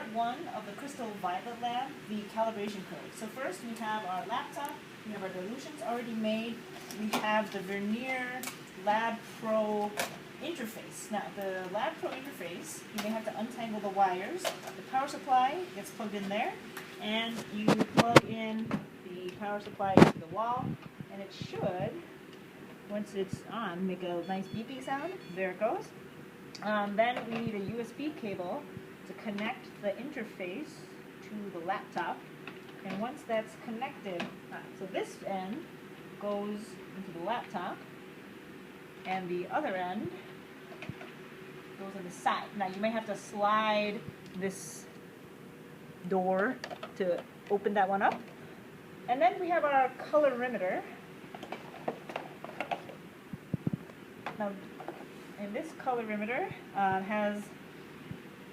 part one of the Crystal Violet Lab, the calibration code. So first we have our laptop, we have our dilutions already made, we have the Vernier Lab Pro interface. Now the Lab Pro interface, you may have to untangle the wires. The power supply gets plugged in there, and you plug in the power supply to the wall, and it should, once it's on, make a nice beeping sound. There it goes. Then we need a USB cable to connect the interface to the laptop. And once that's connected, so this end goes into the laptop, and the other end goes on the side. Now you may have to slide this door to open that one up. And then we have our colorimeter. Now, and this colorimeter has,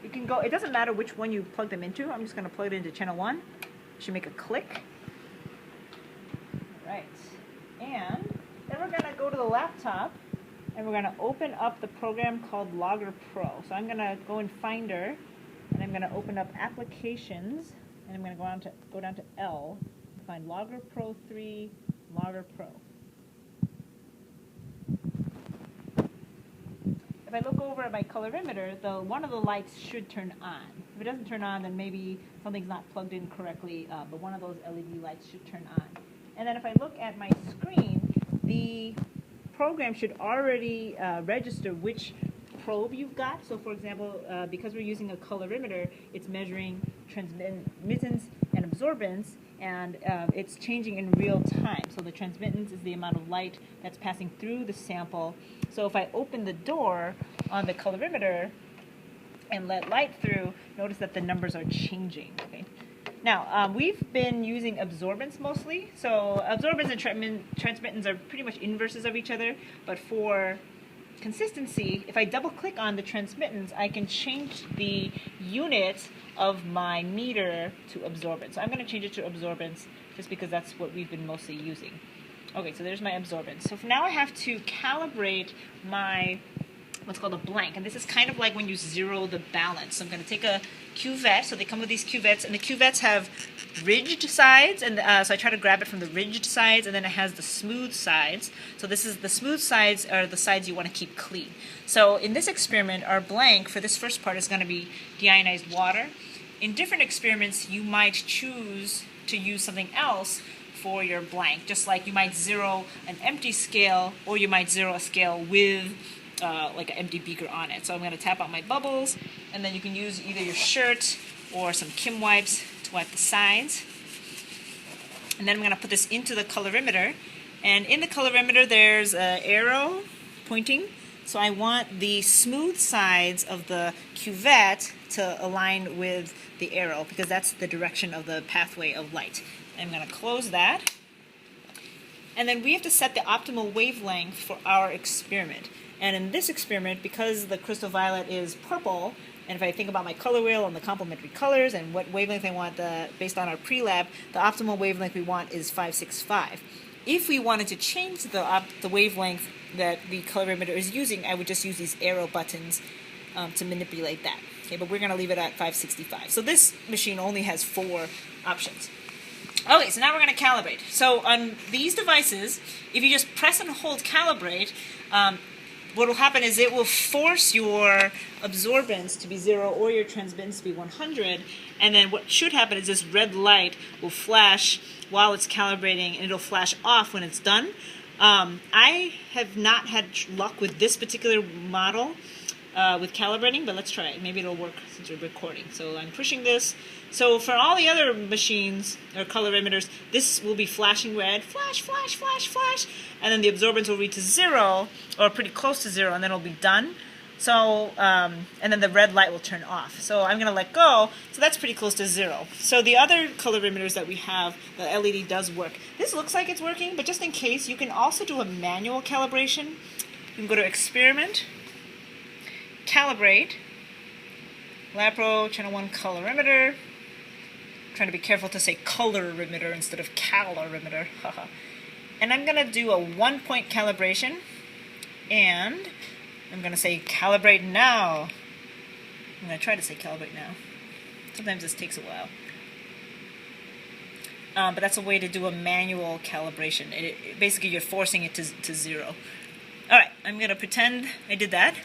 it can go, it doesn't matter which one you plug them into. I'm just going to plug it into channel 1. It should make a click. All right. And then we're going to go to the laptop, and we're going to open up the program called Logger Pro. So I'm going to go in Finder, and I'm going to open up Applications, and I'm going to go down to L, and find Logger Pro 3, Logger Pro. If I look over at my colorimeter, one of the lights should turn on. If it doesn't turn on, then maybe something's not plugged in correctly, but one of those LED lights should turn on. And then if I look at my screen, the program should already register which probe you've got. So for example, because we're using a colorimeter, it's measuring transmittance and absorbance, and it's changing in real time. So the transmittance is the amount of light that's passing through the sample. So if I open the door on the colorimeter and let light through, notice that the numbers are changing. Okay. Now, we've been using absorbance mostly. So absorbance and transmittance are pretty much inverses of each other, but for consistency, if I double click on the transmittance, I can change the unit of my meter to absorbance. So I'm going to change it to absorbance just because that's what we've been mostly using. Okay, so there's my absorbance. So for now I have to calibrate my what's called a blank, and this is kind of like when you zero the balance. So I'm going to take a cuvette. So they come with these cuvettes, and the cuvettes have ridged sides, and so I try to grab it from the ridged sides, and then it has the smooth sides. So this is the smooth sides are the sides you want to keep clean. So in this experiment, our blank for this first part is going to be deionized water. In different experiments, you might choose to use something else for your blank, just like you might zero an empty scale, or you might zero a scale with like an empty beaker on it. So I'm going to tap out my bubbles, and then you can use either your shirt or some Kim wipes to wipe the sides. And then I'm going to put this into the colorimeter, and in the colorimeter there's an arrow pointing. So I want the smooth sides of the cuvette to align with the arrow, because that's the direction of the pathway of light. I'm going to close that. And then we have to set the optimal wavelength for our experiment. And in this experiment, because the crystal violet is purple, and if I think about my color wheel and the complementary colors and what wavelength I want based on our pre-lab, the optimal wavelength we want is 565. If we wanted to change the wavelength that the colorimeter is using, I would just use these arrow buttons to manipulate that. Okay, but we're going to leave it at 565. So this machine only has 4 options. Okay, so now we're going to calibrate. So on these devices, if you just press and hold calibrate, what will happen is it will force your absorbance to be 0 or your transmittance to be 100, and then what should happen is this red light will flash while it's calibrating, and it'll flash off when it's done. I have not had luck with this particular model with calibrating, but let's try it. Maybe it'll work since we're recording. So I'm pushing this. So for all the other machines or colorimeters, this will be flashing red, flash, flash, flash, flash, and then the absorbance will read to 0 or pretty close to 0, and then it'll be done. So and then the red light will turn off. So I'm going to let go. So that's pretty close to 0. So the other colorimeters that we have, the LED does work. This looks like it's working, but just in case, you can also do a manual calibration. You can go to Experiment, Calibrate, Lab Pro Channel 1 Colorimeter. I'm trying to be careful to say colorimeter instead of calorimeter. And I'm going to do a 1-point calibration, and I'm going to say calibrate now. I'm going to try to say calibrate now. Sometimes this takes a while. But that's a way to do a manual calibration. Basically, you're forcing it to 0. All right, I'm going to pretend I did that.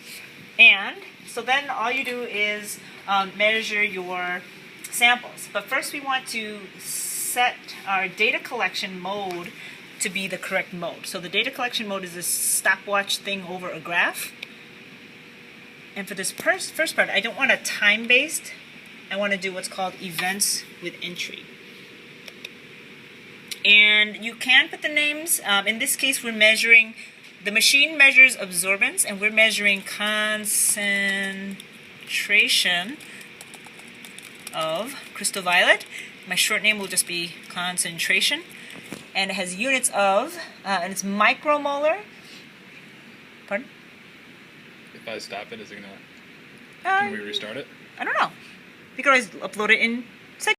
And so then all you do is measure your samples. But first we want to set our data collection mode to be the correct mode. So the data collection mode is this stopwatch thing over a graph. And for this first part, I don't want a time-based. I want to do what's called events with entry. And you can put the names. In this case, we're measuring, the machine measures absorbance, and we're measuring concentration of crystal violet. My short name will just be concentration. And it has units of, and it's micromolar. Pardon? If I stop it, is it going to, can we restart it? I don't know. You can always upload it in